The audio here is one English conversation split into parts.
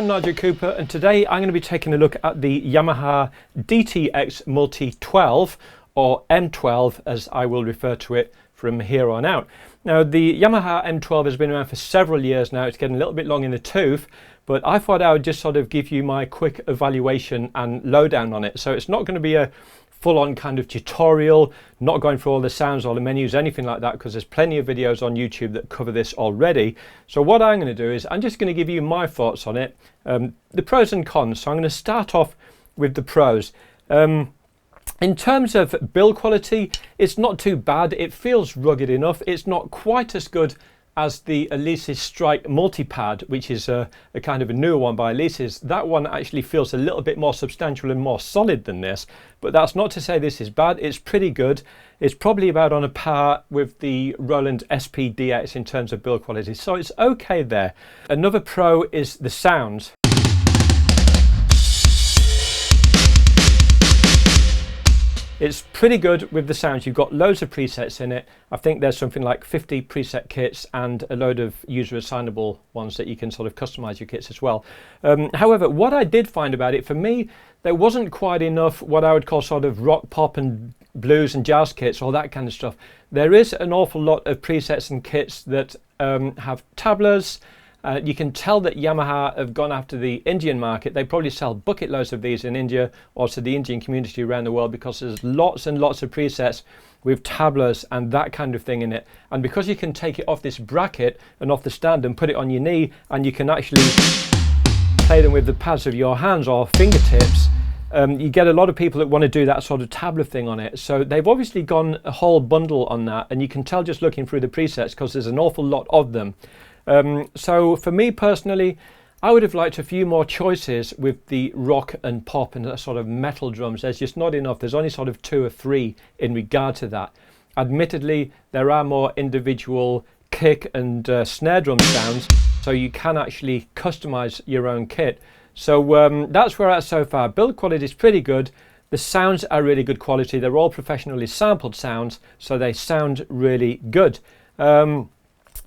I'm Nigel Cooper, and today I'm going to be taking a look at the Yamaha DTX-Multi 12, or M12 as I will refer to it from here on out. Now, the Yamaha M12 has been around for several years now. It's getting a little bit long in the tooth, but I thought I would just sort of give you my quick evaluation and lowdown on it. So it's not going to be a full-on kind of tutorial, not going through all the sounds or the menus, anything like that, because there's plenty of videos on YouTube that cover this already. So what I'm going to do is I'm just going to give you my thoughts on it, the pros and cons. So I'm going to start off with the pros. In terms of build quality, it's not too bad. It feels rugged enough. It's not quite as good as the Alesis Strike Multi-Pad, which is a kind of a newer one by Alesis. That one actually feels a little bit more substantial and more solid than this, but that's not to say this is bad. It's pretty good. It's probably about on a par with the Roland SP-DX in terms of build quality, so it's okay there. Another pro is the sound. It's pretty good with the sounds. You've got loads of presets in it. I think there's something like 50 preset kits and a load of user assignable ones that you can sort of customize your kits as well. However, what I did find about it, for me, there wasn't quite enough what I would call sort of rock, pop and blues and jazz kits, all that kind of stuff. There is an awful lot of presets and kits that have tablas. You can tell that Yamaha have gone after the Indian market. They probably sell bucket loads of these in India or to the Indian community around the world, because there's lots and lots of presets with tablas and that kind of thing in it. And because you can take it off this bracket and off the stand and put it on your knee, and you can actually play them with the pads of your hands or fingertips, you get a lot of people that want to do that sort of tabla thing on it. So they've obviously gone a whole bundle on that, and you can tell just looking through the presets because there's an awful lot of them. So for me personally, I would have liked a few more choices with the rock and pop and the sort of metal drums. There's just not enough. There's only sort of 2 or 3 in regard to that. Admittedly, there are more individual kick and snare drum sounds, so you can actually customize your own kit. So that's where I'm at so far. Build quality is pretty good. The sounds are really good quality. They're all professionally sampled sounds, so they sound really good.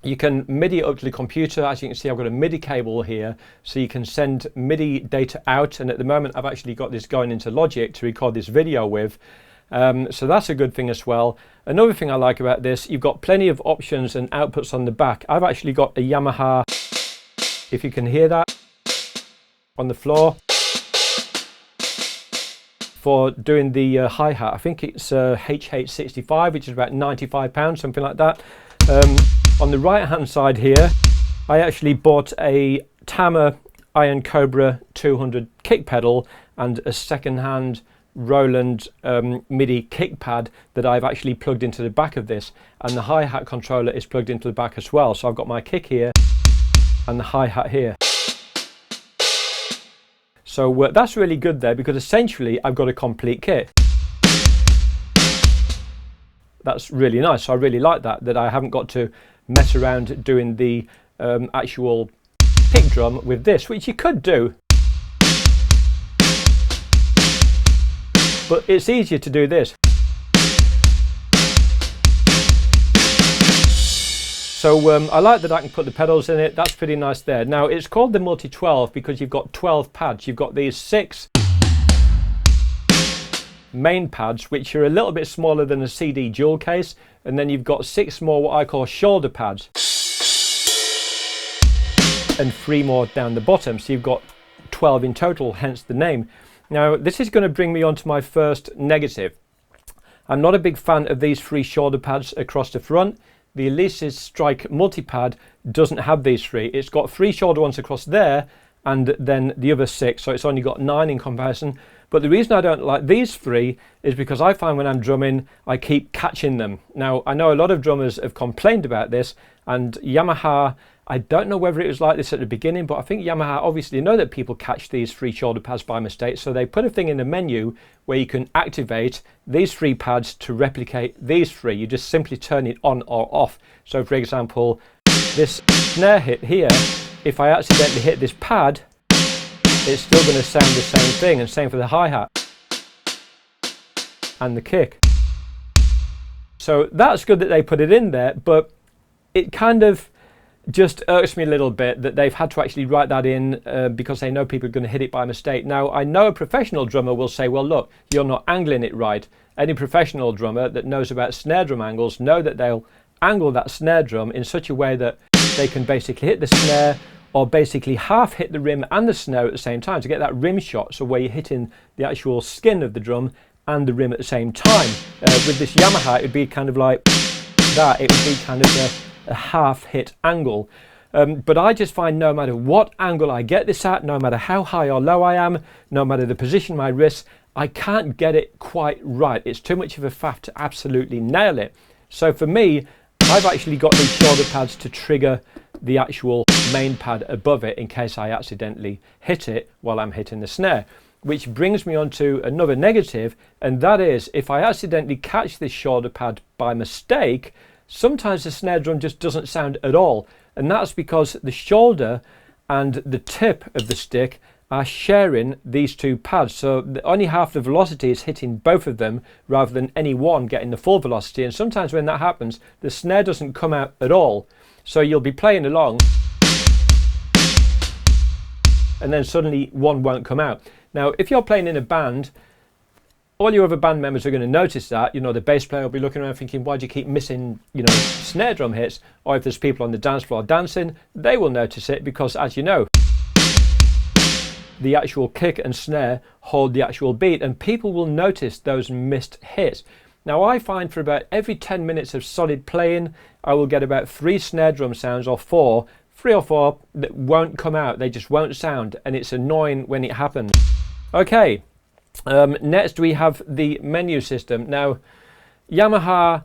You can MIDI up to the computer. As you can see, I've got a MIDI cable here, so you can send MIDI data out, and at the moment I've actually got this going into Logic to record this video with. So that's a good thing as well. Another thing I like about this, you've got plenty of options and outputs on the back. I've actually got a Yamaha, if you can hear that, on the floor for doing the hi-hat. I think it's H865, which is about £95, something like that. On the right hand side here, I actually bought a Tama Iron Cobra 200 kick pedal and a second-hand Roland MIDI kick pad that I've actually plugged into the back of this, and the hi-hat controller is plugged into the back as well. So I've got my kick here and the hi-hat here. So that's really good there, because essentially I've got a complete kit. That's really nice. So I really like that I haven't got to mess around doing the actual kick drum with this, which you could do, but it's easier to do this. So I like that I can put the pedals in it. That's pretty nice there. Now, it's called the Multi 12 because you've got 12 pads. You've got these 6 main pads, which are a little bit smaller than a CD dual case, and then you've got 6 more what I call shoulder pads and 3 more down the bottom, so you've got 12 in total, hence the name. Now, this is going to bring me on to my first negative. I'm not a big fan of these 3 shoulder pads across the front. The Alesis Strike Multi-Pad doesn't have these 3. It's got 3 shoulder ones across there and then the other 6, so it's only got 9 in comparison. But the reason I don't like these 3 is because I find when I'm drumming, I keep catching them. Now, I know a lot of drummers have complained about this, and Yamaha, I don't know whether it was like this at the beginning, but I think Yamaha obviously know that people catch these 3 shoulder pads by mistake, so they put a thing in the menu where you can activate these 3 pads to replicate these 3. You just simply turn it on or off. So for example, this snare hit here, if I accidentally hit this pad, it's still going to sound the same thing, and same for the hi-hat and the kick. So that's good that they put it in there, but it kind of just irks me a little bit that they've had to actually write that in because they know people are going to hit it by mistake. Now, I know a professional drummer will say, well, look, you're not angling it right. Any professional drummer that knows about snare drum angles know that they'll angle that snare drum in such a way that they can basically hit the snare or basically half hit the rim and the snare at the same time to get that rim shot, so where you're hitting the actual skin of the drum and the rim at the same time. With this Yamaha, it would be kind of like that. It would be kind of a half hit angle. But I just find no matter what angle I get this at, no matter how high or low I am, no matter the position of my wrists, I can't get it quite right. It's too much of a faff to absolutely nail it. So for me, I've actually got these shoulder pads to trigger the actual main pad above it in case I accidentally hit it while I'm hitting the snare. Which brings me on to another negative, and that is if I accidentally catch this shoulder pad by mistake, sometimes the snare drum just doesn't sound at all. And that's because the shoulder and the tip of the stick are sharing these two pads. So only half the velocity is hitting both of them rather than any one getting the full velocity. And sometimes when that happens, the snare doesn't come out at all. So you'll be playing along and then suddenly one won't come out. Now, if you're playing in a band, all your other band members are going to notice that. You know, the bass player will be looking around thinking, why do you keep missing, you know, snare drum hits? Or if there's people on the dance floor dancing, they will notice it because, as you know, the actual kick and snare hold the actual beat, and people will notice those missed hits. Now, I find for about every 10 minutes of solid playing, I will get about 3 snare drum sounds, or 3 or 4 that won't come out. They just won't sound, and it's annoying when it happens. Okay, next we have the menu system. Now, Yamaha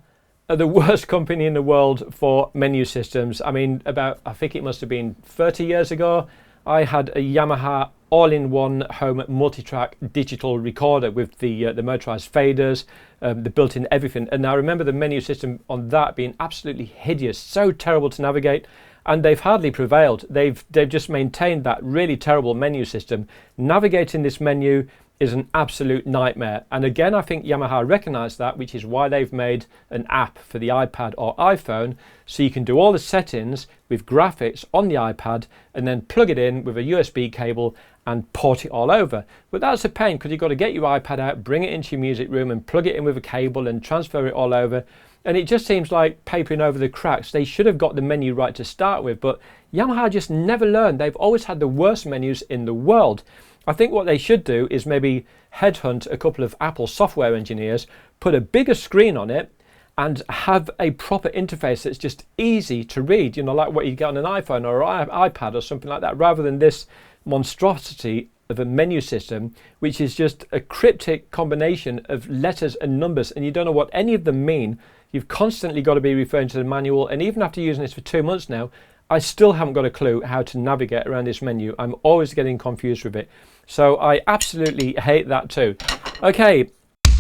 are the worst company in the world for menu systems. I mean, I think it must have been 30 years ago, I had a Yamaha all-in-one home multi-track digital recorder with the motorized faders, the built-in everything. And I remember the menu system on that being absolutely hideous, so terrible to navigate. And they've hardly prevailed. They've just maintained that really terrible menu system. Navigating this menu is an absolute nightmare. And again, I think Yamaha recognized that, which is why they've made an app for the iPad or iPhone, so you can do all the settings with graphics on the iPad and then plug it in with a USB cable and port it all over. But that's a pain because you've got to get your iPad out, bring it into your music room and plug it in with a cable and transfer it all over. And it just seems like papering over the cracks. They should have got the menu right to start with, but Yamaha just never learned. They've always had the worst menus in the world. I think what they should do is maybe headhunt a couple of Apple software engineers, put a bigger screen on it, and have a proper interface that's just easy to read, you know, like what you get on an iPhone or an iPad or something like that, rather than this monstrosity of a menu system, which is just a cryptic combination of letters and numbers, and you don't know what any of them mean. You've constantly got to be referring to the manual, and even after using this for 2 months now, I still haven't got a clue how to navigate around this menu. I'm always getting confused with it. So I absolutely hate that too. Okay,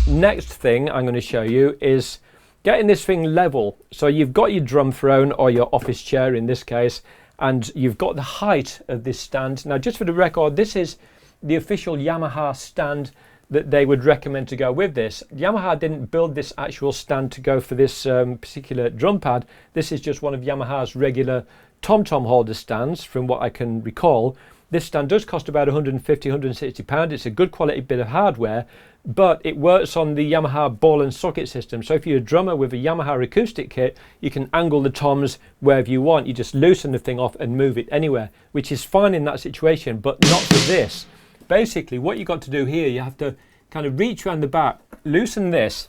next thing I'm going to show you is getting this thing level. So you've got your drum throne, or your office chair in this case, and you've got the height of this stand. Now, just for the record, this is the official Yamaha stand that they would recommend to go with this. Yamaha didn't build this actual stand to go for this particular drum pad. This is just one of Yamaha's regular tom-tom holder stands, from what I can recall. This stand does cost about 150, 160 pounds. It's a good quality bit of hardware, but it works on the Yamaha ball and socket system. So if you're a drummer with a Yamaha acoustic kit, you can angle the toms wherever you want. You just loosen the thing off and move it anywhere, which is fine in that situation, but not for this. Basically, what you've got to do here, you have to kind of reach around the back, loosen this,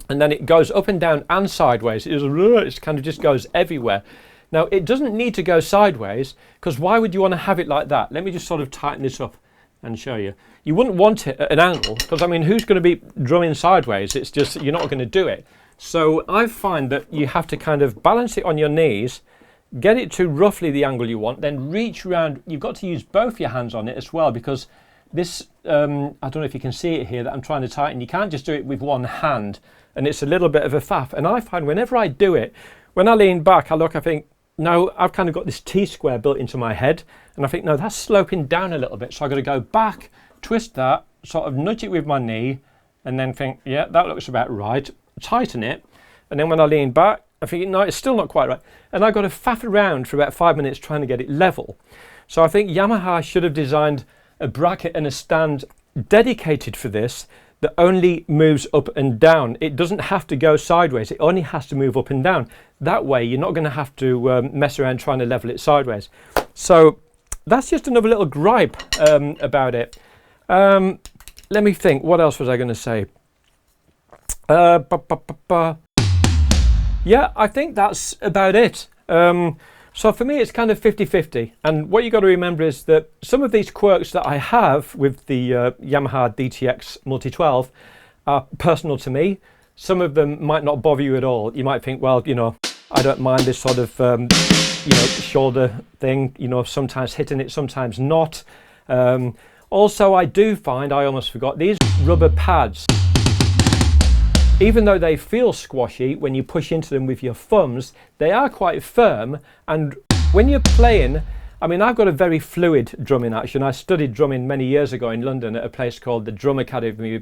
and then it goes up and down and sideways. It kind of just goes everywhere. Now, it doesn't need to go sideways, because why would you want to have it like that? Let me just sort of tighten this up and show you. You wouldn't want it at an angle, because I mean, who's going to be drumming sideways? It's just, you're not going to do it. So I find that you have to kind of balance it on your knees, get it to roughly the angle you want, then reach around. You've got to use both your hands on it as well, because this, I don't know if you can see it here, that I'm trying to tighten. You can't just do it with one hand, and it's a little bit of a faff. And I find whenever I do it, when I lean back, I look, I think, no, I've kind of got this T-square built into my head, and I think, no, that's sloping down a little bit. So I've got to go back, twist that, sort of nudge it with my knee, and then think, yeah, that looks about right. Tighten it, and then when I lean back, I'm thinking, no, it's still not quite right. And I got to faff around for about 5 minutes trying to get it level. So I think Yamaha should have designed a bracket and a stand dedicated for this that only moves up and down. It doesn't have to go sideways. It only has to move up and down. That way, you're not going to have to mess around trying to level it sideways. So that's just another little gripe about it. Let me think. What else was I going to say? Yeah, I think that's about it. So for me, it's kind of 50-50. And what you got to remember is that some of these quirks that I have with the Yamaha DTX-Multi 12 are personal to me. Some of them might not bother you at all. You might think, well, you know, I don't mind this sort of, you know, shoulder thing, you know, sometimes hitting it, sometimes not. Also, I do find, I almost forgot, these rubber pads, even though they feel squashy when you push into them with your thumbs, they are quite firm. And when you're playing, I mean, I've got a very fluid drumming action. I studied drumming many years ago in London at a place called the Drum Academy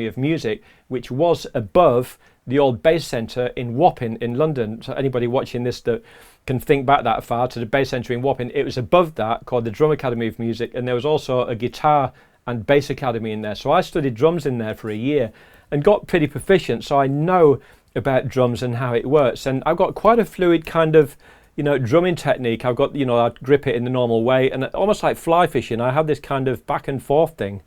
of Music, which was above the old bass centre in Wapping in London. So anybody watching this that can think back that far to the bass centre in Wapping, it was above that, called the Drum Academy of Music, and there was also a guitar and bass academy in there. So I studied drums in there for a year and got pretty proficient, so I know about drums and how it works. And I've got quite a fluid kind of, you know, drumming technique. I've got, you know, I grip it in the normal way, and almost like fly fishing, I have this kind of back and forth thing.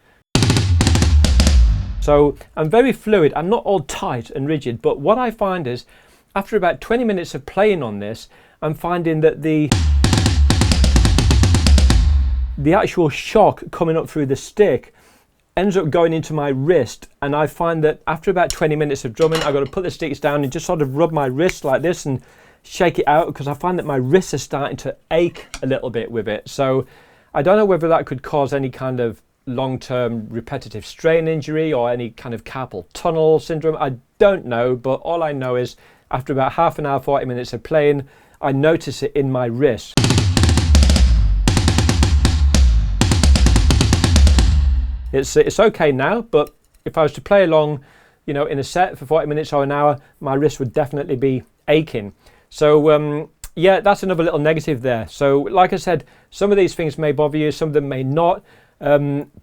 So I'm very fluid. I'm not all tight and rigid, but what I find is after about 20 minutes of playing on this, I'm finding that the actual shock coming up through the stick ends up going into my wrist, and I find that after about 20 minutes of drumming, I've got to put the sticks down and just sort of rub my wrist like this and shake it out, because I find that my wrists are starting to ache a little bit with it. So I don't know whether that could cause any kind of long-term repetitive strain injury or any kind of carpal tunnel syndrome. I don't know, but all I know is after about half an hour, 40 minutes of playing, I notice it in my wrist. It's okay now, but if I was to play along, you know, in a set for 40 minutes or an hour, my wrist would definitely be aching. So yeah, that's another little negative there. So like I said, some of these things may bother you, some of them may not.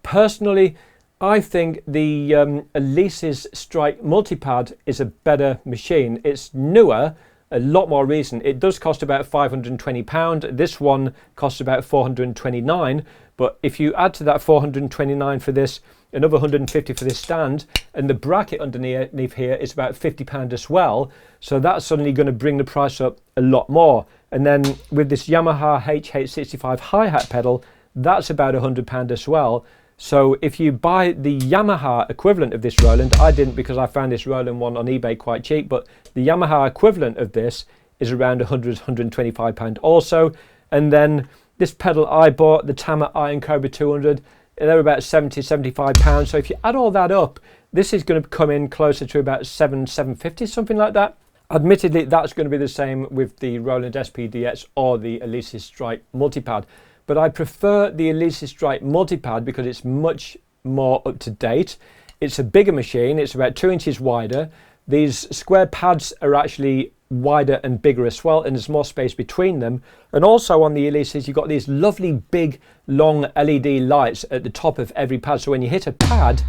Personally, I think the Alesis Strike Multipad is a better machine. It's newer, a lot more recent. It does cost about £520. This one costs about £429. But if you add to that £429 for this, another £150 for this stand, and the bracket underneath here is about £50 as well, so that's suddenly going to bring the price up a lot more. And then with this Yamaha HH65 hi-hat pedal, that's about £100 as well. So if you buy the Yamaha equivalent of this Roland, I didn't because I found this Roland one on eBay quite cheap, but the Yamaha equivalent of this is around £100, £125 also. And then this pedal I bought, the Tama Iron Cobra 200, they're about £70, £75. So if you add all that up, this is going to come in closer to about £750, something like that. Admittedly, that's going to be the same with the Roland SPDX or the Alesis Strike Multipad. But I prefer the Alesis Strike Multipad because it's much more up to date. It's a bigger machine, it's about 2 inches wider. These square pads are actually wider and bigger as well, and there's more space between them. And also on the Alesis, you've got these lovely big long LED lights at the top of every pad. So when you hit a pad,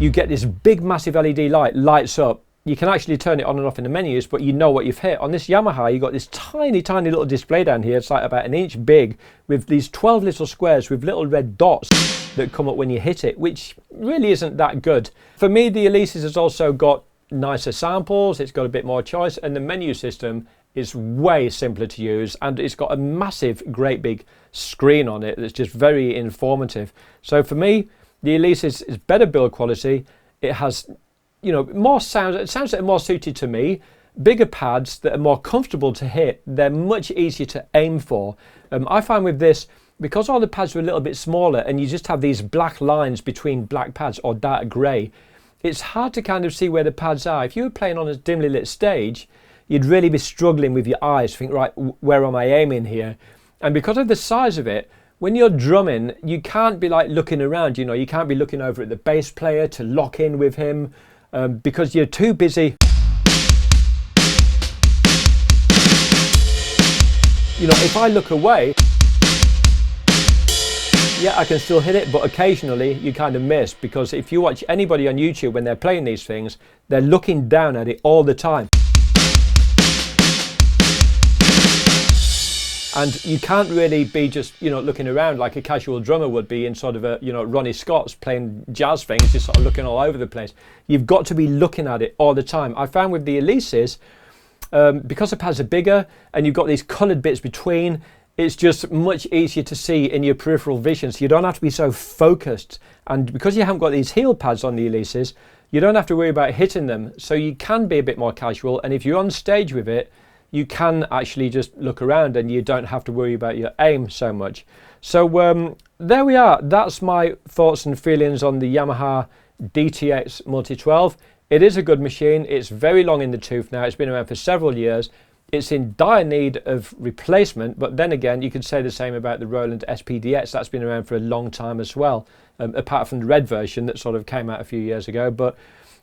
you get this big massive LED light lights up. You can actually turn it on and off in the menus, but you know what you've hit. On this Yamaha, you've got this tiny, tiny little display down here. It's like about 1 inch big with these 12 little squares with little red dots that come up when you hit it, which really isn't that good. For me, the Alesis has also got nicer samples, it's got a bit more choice, and the menu system is way simpler to use, and it's got a massive, great big screen on it that's just very informative. So for me, the Alesis is better build quality. It has, you know, more sounds that are more suited to me, bigger pads that are more comfortable to hit. They're much easier to aim for. I find with this, because all the pads are a little bit smaller and you just have these black lines between black pads or dark grey, it's hard to kind of see where the pads are. If you were playing on a dimly lit stage, you'd really be struggling with your eyes, think, right, where am I aiming here? And because of the size of it, when you're drumming, you can't be like looking around, you know, you can't be looking over at the bass player to lock in with him because you're too busy You know, if I look away, yeah, I can still hit it, but occasionally you kind of miss, because if you watch anybody on YouTube when they're playing these things, they're looking down at it all the time. And you can't really be just, you know, looking around like a casual drummer would be in sort of a, you know, Ronnie Scott's playing jazz things, just sort of looking all over the place. You've got to be looking at it all the time. I found with the Elises, because the pads are bigger and you've got these coloured bits between, it's just much easier to see in your peripheral vision, so you don't have to be so focused. And because you haven't got these heel pads on the Elises, you don't have to worry about hitting them, so you can be a bit more casual. And if you're on stage with it, you can actually just look around and you don't have to worry about your aim so much. So there we are. That's my thoughts and feelings on the Yamaha DTX-Multi 12. It is a good machine. It's very long in the tooth now. It's been around for several years. It's in dire need of replacement, but then again, you could say the same about the Roland SPDX. That's been around for a long time as well, apart from the red version that sort of came out a few years ago. But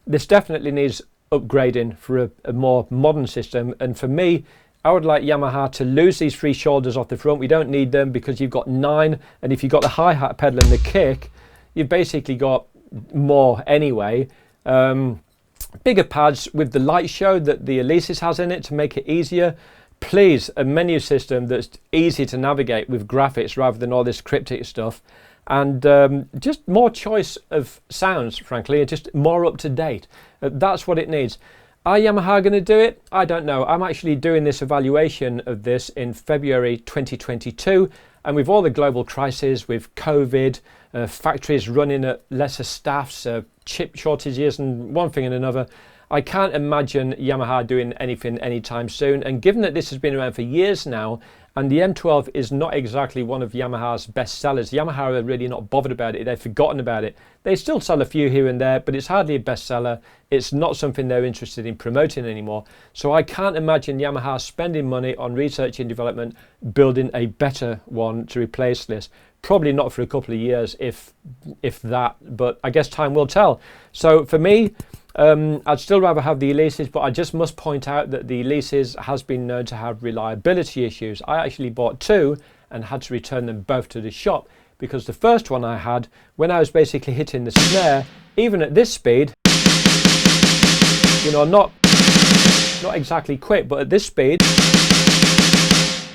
this definitely needs upgrading for a more modern system. And for me, I would like Yamaha to lose these 3 shoulders off the front. We don't need them because you've got 9, and if you've got the hi-hat pedal and the kick, you've basically got more anyway. Bigger pads with the light show that the Elises has in it to make it easier. Please, a menu system that's easy to navigate with graphics rather than all this cryptic stuff. And just more choice of sounds, frankly, and just more up to date. That's what it needs. Are Yamaha going to do it? I don't know. I'm actually doing this evaluation of this in February 2022, and with all the global crises, with COVID, factories running at lesser staffs, chip shortages and one thing and another, I can't imagine Yamaha doing anything anytime soon. And given that this has been around for years now, and the M12 is not exactly one of Yamaha's best sellers. Yamaha are really not bothered about it. They've forgotten about it. They still sell a few here and there, but it's hardly a bestseller. It's not something they're interested in promoting anymore. So I can't imagine Yamaha spending money on research and development, building a better one to replace this. Probably not for a couple of years, if that, but I guess time will tell. So for me, I'd still rather have the Elises, but I just must point out that the Elises has been known to have reliability issues. I actually bought 2 and had to return them both to the shop, because the first one I had, when I was basically hitting the snare, even at this speed, you know, not exactly quick, but at this speed,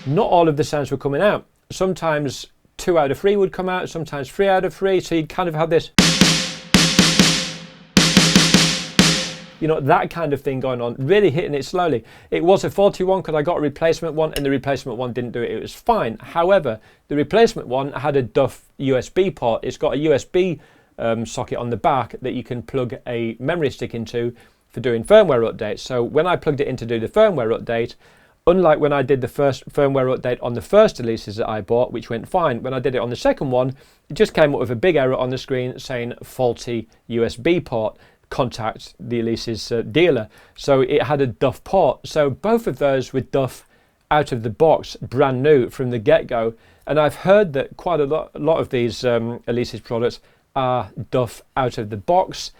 not all of the sounds were coming out. Sometimes 2 out of 3 would come out, sometimes 3 out of 3, so you'd kind of have this, you know, that kind of thing going on, really hitting it slowly. It was a faulty one because I got a replacement one, and the replacement one didn't do it. It was fine. However, the replacement one had a Duff USB port. It's got a USB socket on the back that you can plug a memory stick into for doing firmware updates. So when I plugged it in to do the firmware update, unlike when I did the first firmware update on the first Elises that I bought, which went fine, when I did it on the second one, it just came up with a big error on the screen saying faulty USB port. Contact the Elises dealer. So it had a Duff port. So both of those with Duff out of the box, brand new from the get-go. And I've heard that quite a lot of these Elises products are Duff out of the box.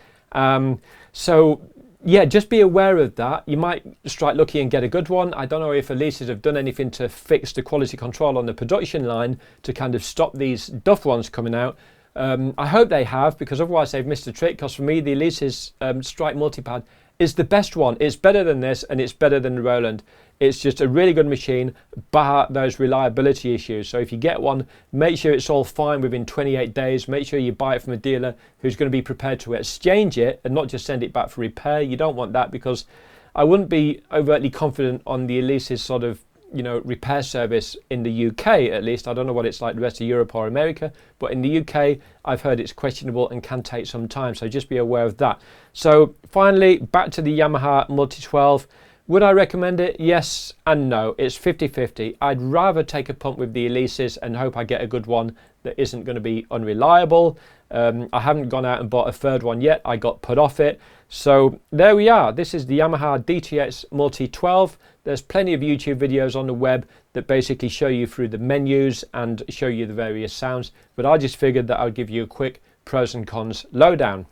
So yeah, just be aware of that. You might strike lucky and get a good one. I don't know if Elises have done anything to fix the quality control on the production line to kind of stop these Duff ones coming out. I hope they have, because otherwise they've missed the trick, because for me the Elises Strike Multipad is the best one. It's better than this, and it's better than the Roland. It's just a really good machine, bar those reliability issues. So if you get one, make sure it's all fine within 28 days. Make sure you buy it from a dealer who's going to be prepared to exchange it and not just send it back for repair. You don't want that, because I wouldn't be overtly confident on the Elises sort of, you know, repair service in the UK at least. I don't know what it's like the rest of Europe or America, but in the UK I've heard it's questionable and can take some time, so just be aware of that. So finally, back to the Yamaha Multi 12. Would I recommend it? Yes and no. It's 50-50. I'd rather take a punt with the Elises and hope I get a good one that isn't going to be unreliable. I haven't gone out and bought a third one yet. I got put off it. So there we are. This is the Yamaha DTX-Multi 12. There's plenty of YouTube videos on the web that basically show you through the menus and show you the various sounds. But I just figured that I'd give you a quick pros and cons lowdown.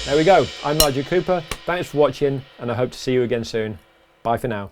There we go. I'm Nigel Cooper. Thanks for watching, and I hope to see you again soon. Bye for now.